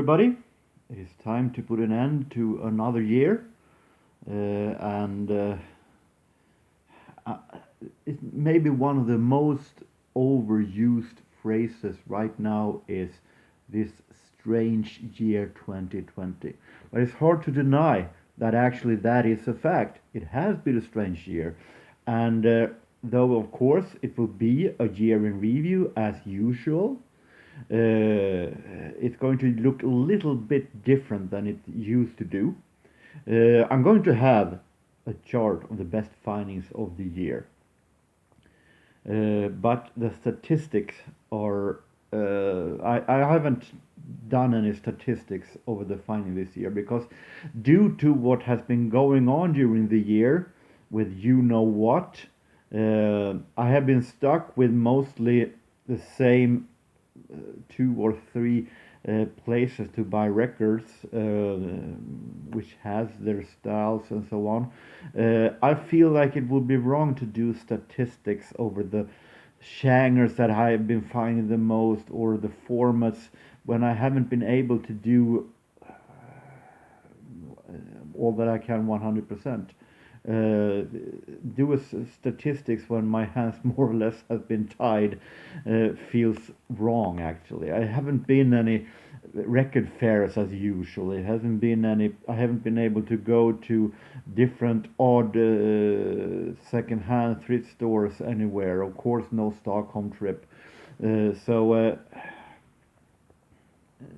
everybody. It is time to put an end to another year. And it maybe one of the most overused phrases right now is this strange year 2020. But it's hard to deny that actually that is a fact. It has been a strange year. And though, of course, it will be a year in review as usual, it's going to look a little bit different than it used to do. I'm going to have a chart of the best findings of the year. But the statistics are, I haven't done any statistics over the finding this year because due to what has been going on during the year with you know what, I have been stuck with mostly the same 2 or 3 places to buy records, which has their styles and so on. I feel like it would be wrong to do statistics over the genres that I have been finding the most or the formats when I haven't been able to do all that I can 100%. Do statistics when my hands more or less have been tied feels wrong actually. I haven't been any record fairs as usual. It hasn't been any. I haven't been able to go to different odd second-hand thrift stores anywhere. Of course, no Stockholm trip. So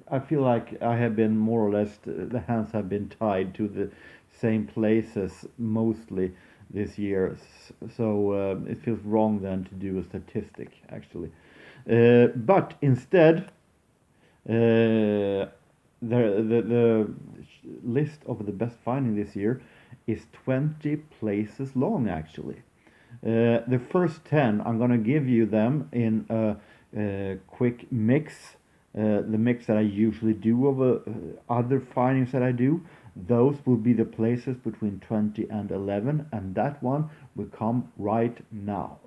I feel like I have been more or less. The hands have been tied to the same places mostly this year, so it feels wrong then to do a statistic actually. But instead, the list of the best finding this year is 20 places long actually. The first 10 I'm gonna give you them in a quick mix. The mix that I usually do of other findings that I do. Those will be the places between 20 and 11, and that one will come right now.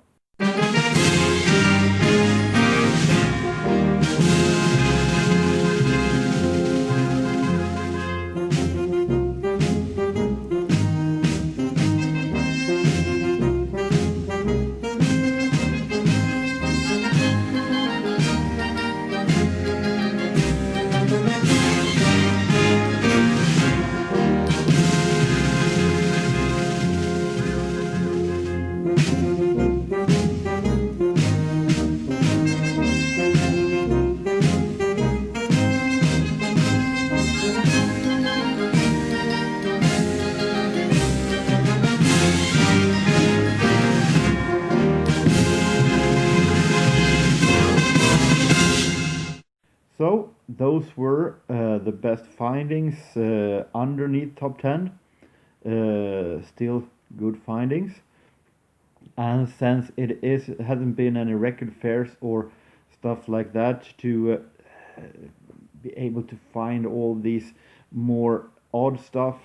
So those were the best findings underneath top 10. Still good findings. And since it hasn't been any record fairs or stuff like that to be able to find all these more odd stuff,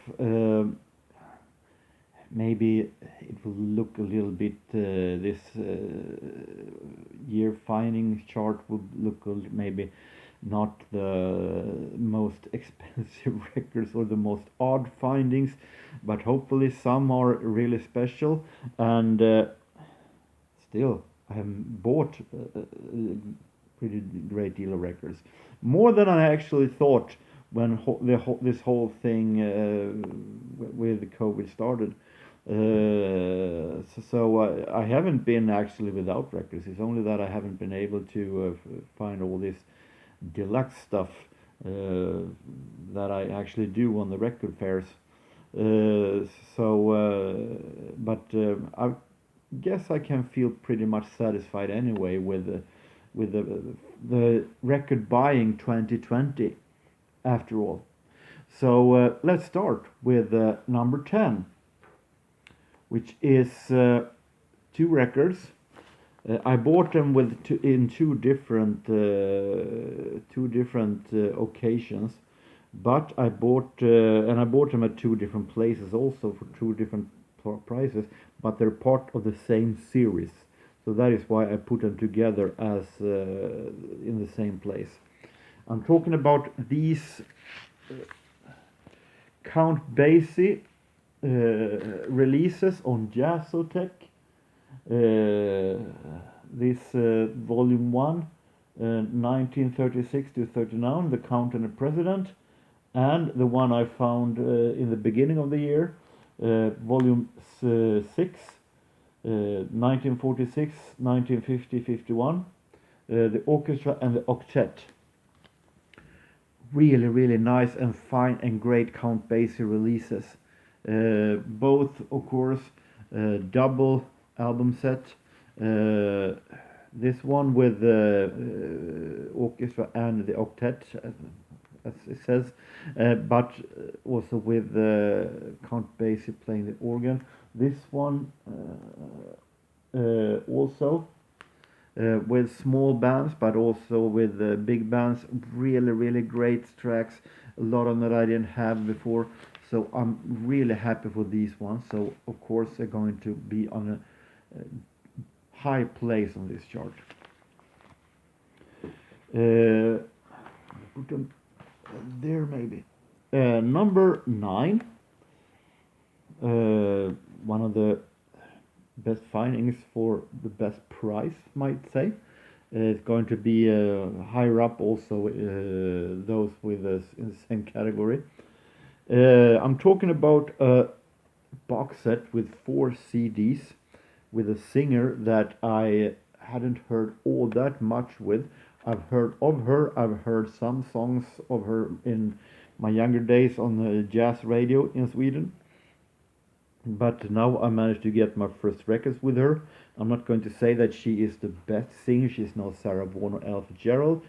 maybe it will look a little bit, this year findings chart will look maybe not the most expensive records or the most odd findings, but hopefully some are really special. And still, I have bought a pretty great deal of records, more than I actually thought when this whole thing with COVID started. So I haven't been actually without records. It's only that I haven't been able to find all this deluxe stuff that I actually do on the record fairs. But I guess I can feel pretty much satisfied anyway with the record buying 2020 after all. So let's start with number 10, which is 2 records. I bought them in two different occasions, but I bought them at 2 different places also for 2 different prices, but they're part of the same series, so that is why I put them together as in the same place. I'm talking about these Count Basie releases on Jazzotech. This volume 1, 1936 to 39, The Count and the President, and the one I found in the beginning of the year, volume 6, 1946, 1950, 51, the orchestra and the octet. Really nice and fine and great Count Basie releases. Both, of course, double album set. This one with the orchestra and the octet, as it says, but also with Count Basie playing the organ. This one also with small bands, but also with big bands. Really great tracks. A lot of that I didn't have before, so I'm really happy for these ones. So of course they're going to be on a high place on this chart. Put them there maybe. Number 9. One of the best findings for the best price, might say. It's going to be higher up also, those with us in the same category. I'm talking about a box set with 4 CDs with a singer that I hadn't heard all that much with. I've heard of her, I've heard some songs of her in my younger days on the jazz radio in Sweden. But now I managed to get my first records with her. I'm not going to say that she is the best singer. She's no Sarah Vaughan or Ella Fitzgerald,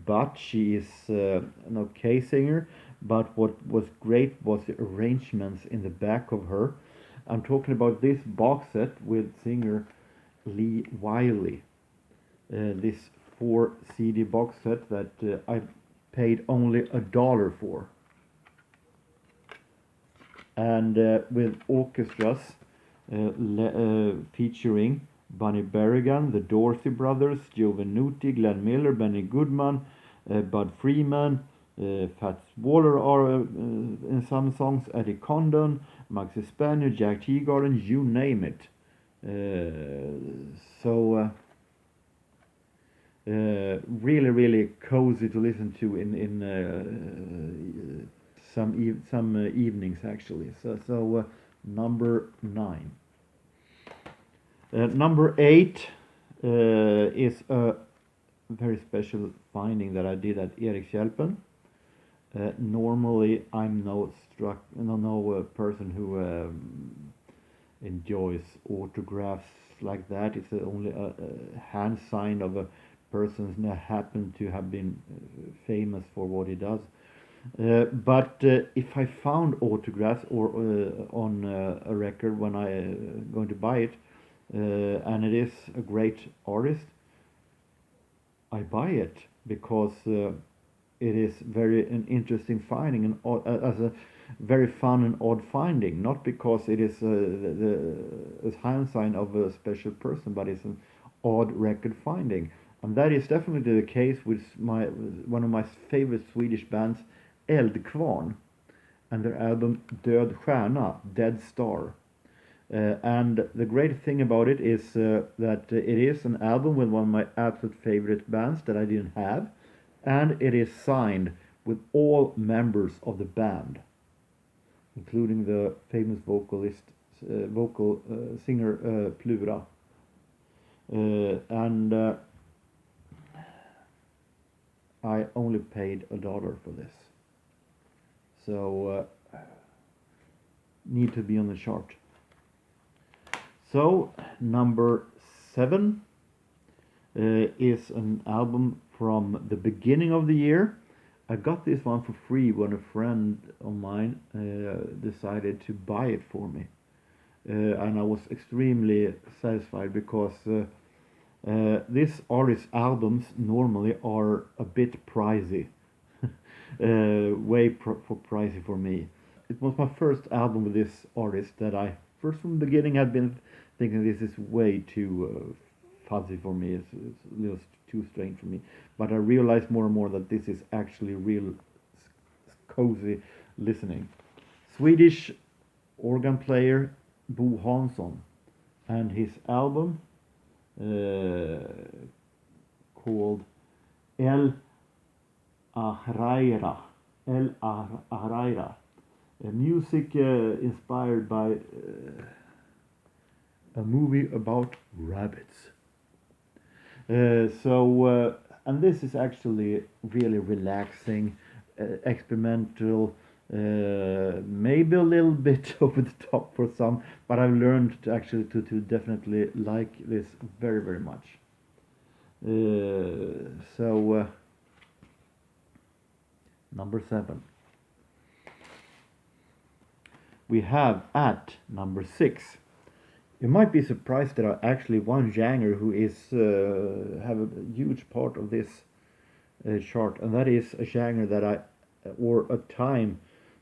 but she is an okay singer. But what was great was the arrangements in the back of her. I'm talking about this box set with singer Lee Wiley. This 4 CD box set that I paid only $1 for. And with orchestras featuring Bunny Berrigan, the Dorsey Brothers, Joe Venuti, Glenn Miller, Benny Goodman, Bud Freeman, Fats Waller are in some songs, Eddie Condon, Maxie Spanier, Jack Teagarden, you name it. Really cozy to listen to in some evenings actually. So number 9. Number 8 is a very special finding that I did at Erikshjälpen. Normally I'm no person who enjoys autographs like that. It's only a hand sign of a person who happened to have been famous for what he does. But if I found autographs or on a record when I going to buy it, and it is a great artist, I buy it because it is an interesting finding and as a very fun and odd finding. Not because it is a hand sign of a special person, but it's an odd record finding, and that is definitely the case with one of my favorite Swedish bands, Eldkvarn, and their album Död Stjärna, Dead Star. And the great thing about it is that it is an album with one of my absolute favorite bands that I didn't have, and it is signed with all members of the band, including the famous singer Plura. And I only paid $1 for this. So need to be on the chart. So number 7 is an album from the beginning of the year. I got this one for free when a friend of mine decided to buy it for me, and I was extremely satisfied because this artist's albums normally are a bit pricey. Pricey for me. It was my first album with this artist that I first from the beginning had been thinking this is way too fuzzy for me. It's a little too strange for me. But I realize more and more that this is actually real cozy listening. Swedish organ player Bo Hansson and his album called El Ahraira. El Ahraira. Music inspired by a movie about rabbits. And this is actually really relaxing, experimental, maybe a little bit over the top for some, but I've learned to definitely like this very, very much. Number 7. We have at number 6. You might be surprised there are actually one genre who is have a huge part of this chart, and that is a genre that or a time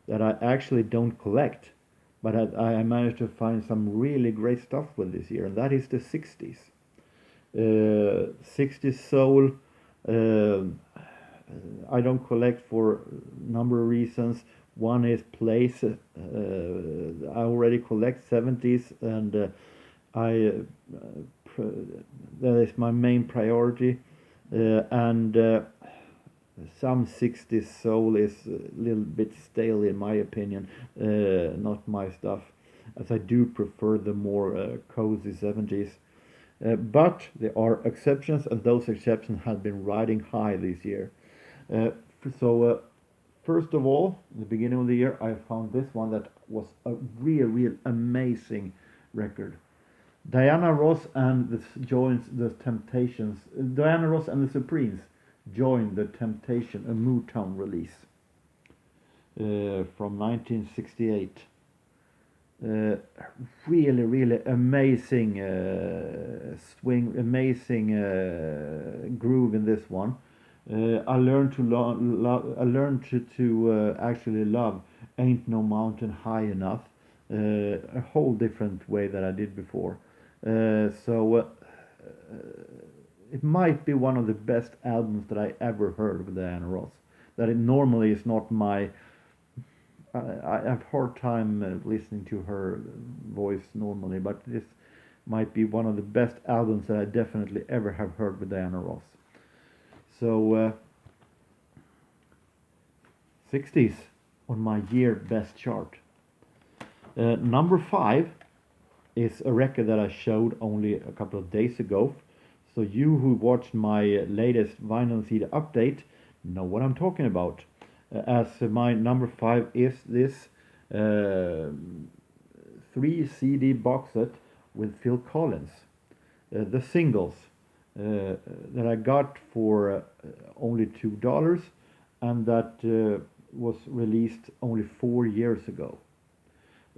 that I actually don't collect, but I managed to find some really great stuff with this year, and that is the 60s. 60s soul. I don't collect for a number of reasons. One is place. I already collect 70s, and that is my main priority. And some 60s soul is a little bit stale in my opinion, not my stuff, as I do prefer the more cozy 70s. But there are exceptions, and those exceptions have been riding high this year. First of all, in the beginning of the year, I found this one that was a real amazing record. Diana Ross and joins the Temptations. Diana Ross and the Supremes joined the Temptation, a Motown release from 1968. Really amazing swing, amazing groove in this one. I learned to actually love "Ain't No Mountain High Enough" a whole different way than I did before. It might be one of the best albums that I ever heard with Diana Ross. That it normally is not my. I have hard time listening to her voice normally, but this might be one of the best albums that I definitely ever have heard with Diana Ross. So 60s on my year best chart. Number 5 is a record that I showed only a couple of days ago. So you who watched my latest vinyl CD update know what I'm talking about. As my number 5 is this 3 CD box set with Phil Collins. The singles that I got for only $2, and that was released only 4 years ago.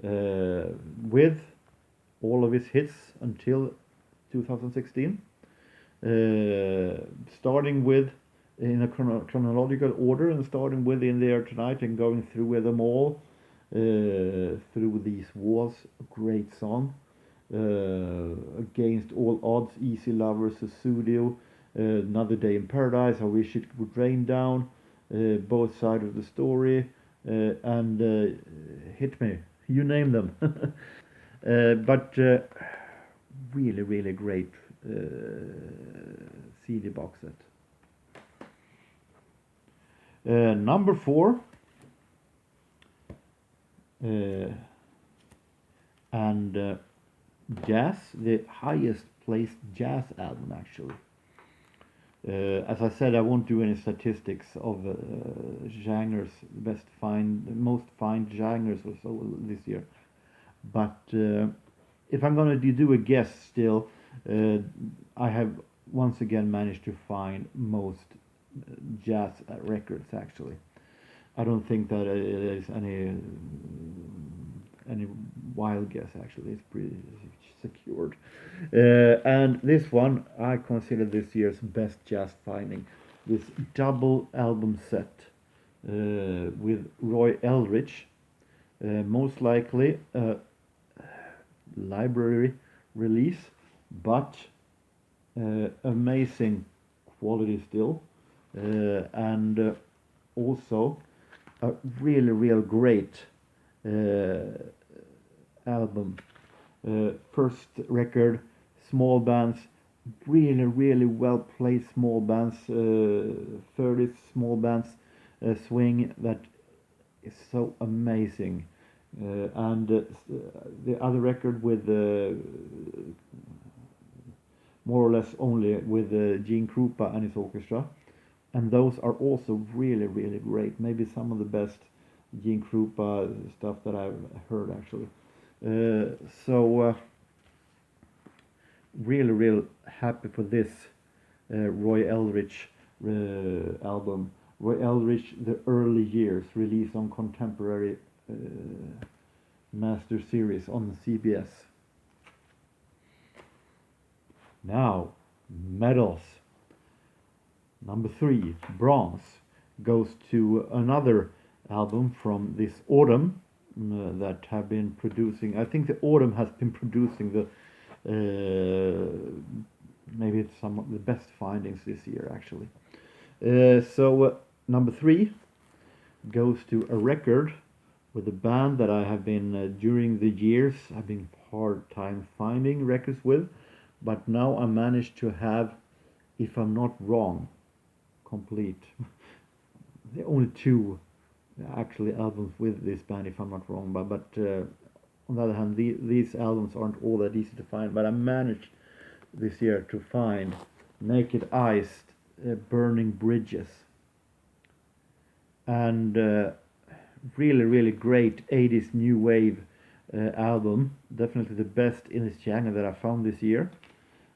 With all of his hits until 2016. Starting with in a chronological order, and starting with In the Air Tonight and going through with them all. Through These Walls, a great song. Against All Odds, Easy Lovers, Studio, Another Day in Paradise, I Wish It Would Rain Down, Both Sides of the Story, and Hit Me, you name them. But really great CD box set. Number 4, and jazz, the highest placed jazz album actually. As I said, I won't do any statistics of genres, most find genres or so this year. But if I'm going to do a guess still, I have once again managed to find most jazz records actually. I don't think that there is any wild guess actually. It's pretty secured. And this one I consider this year's best jazz finding. This double album set with Roy Eldridge, most likely a library release, but amazing quality still, and also a really real great album. First record, small bands, really well played small bands, 30s small bands, swing that is so amazing. And the other record with more or less only with Gene Krupa and his orchestra, and those are also really great. Maybe some of the best Gene Krupa stuff that I've heard actually. So real happy for this Roy Eldridge album. Roy Eldridge, the early years, released on Contemporary Master Series on CBS. Now, medals. Number 3, bronze, goes to another album from this autumn that have been producing. I think the autumn has been producing the maybe it's some of the best findings this year actually. So number 3 goes to a record with a band that I have been during the years I've been hard time finding records with, but now I managed to have, if I'm not wrong, complete the only 2 actually albums with this band, if I'm not wrong, but on the other hand, these albums aren't all that easy to find, but I managed this year to find Naked Eyes, Burning Bridges, and really great 80s new wave album, definitely the best in its genre that I found this year,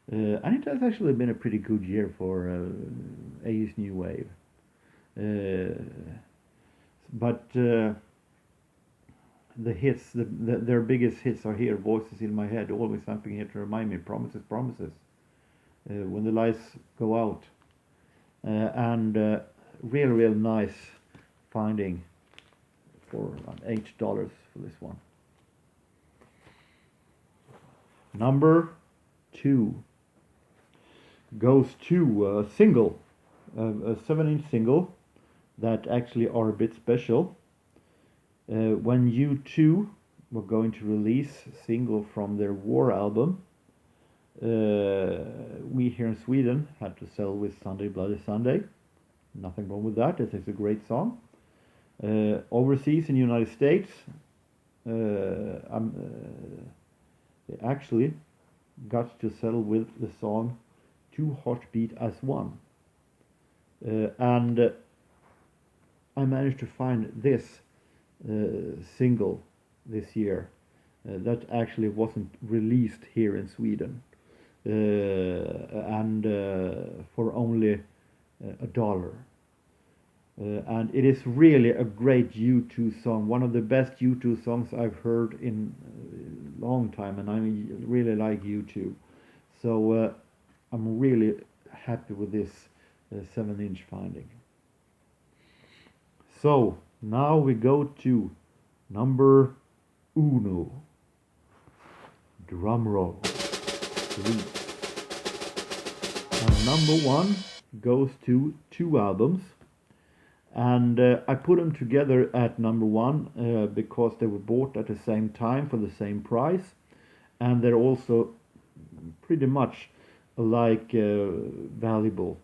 and it has actually been a pretty good year for 80s new wave. But the hits, their biggest hits are here. Voices in My Head, always something here to remind me. Promises, promises. When the Lights Go Out, and real nice finding for $8 for this one. Number 2 goes to a single, a 7-inch single that actually are a bit special. When U2 were going to release a single from their War album, we here in Sweden had to sell with Sunday Bloody Sunday. Nothing wrong with that, it is a great song. Overseas in the United States, they actually got to settle with the song Two Heartbeat as One. And I managed to find this single this year that actually wasn't released here in Sweden, and for only $1. And it is really a great U2 song, one of the best U2 songs I've heard in a long time, and I really like U2. So I'm really happy with this 7-inch finding. So now we go to number uno. Drum roll, please. And number 1 goes to 2 albums. And I put them together at number 1 because they were bought at the same time for the same price. And they're also pretty much alike valuable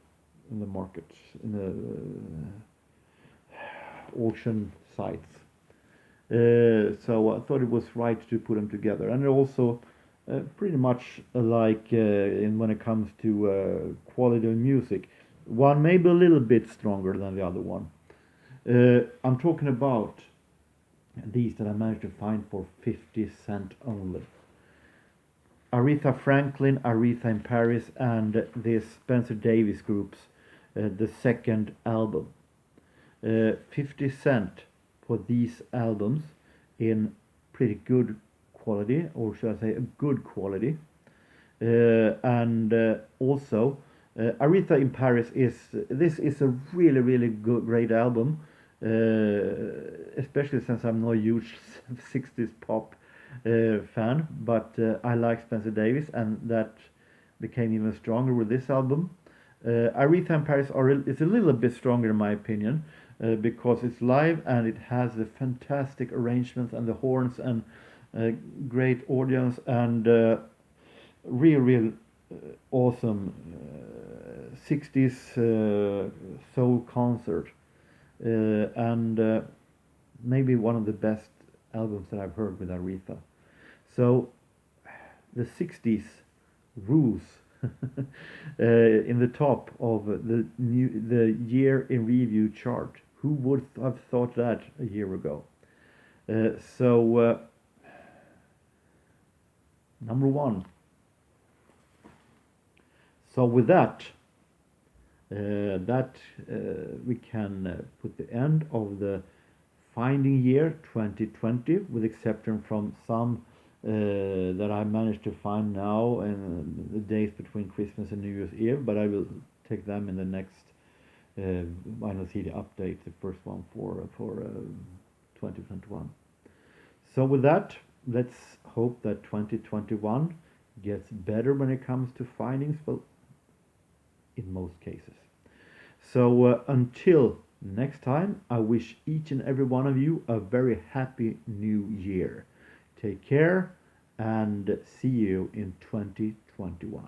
in the market, in the auction sites. So I thought it was right to put them together, and they're also pretty much alike when it comes to quality of music. One maybe a little bit stronger than the other one. I'm talking about these that I managed to find for 50 cents only. Aretha Franklin, Aretha in Paris, and the Spencer Davis Group's the second album. 50 cents for these albums in pretty good quality, or should I say a good quality. And also Aretha in Paris is a really good, great album, especially since I'm no huge 60s pop fan, but I like Spencer Davis, and that became even stronger with this album. Aretha in Paris is a little bit stronger in my opinion, because it's live and it has the fantastic arrangements and the horns and great audience and real awesome 60s soul concert, and maybe one of the best albums that I've heard with Aretha. So the 60s rules in the top of the year in review chart. Who would have thought that a year ago? So number one. So with that, we can put the end of the finding year 2020, with exception from some that I managed to find now in the days between Christmas and New Year's Eve, but I will take them in the next Vinyl CD update, the first one for 2021. So with that, let's hope that 2021 gets better when it comes to findings, well, in most cases. So until next time, I wish each and every one of you a very happy new year. Take care and see you in 2021.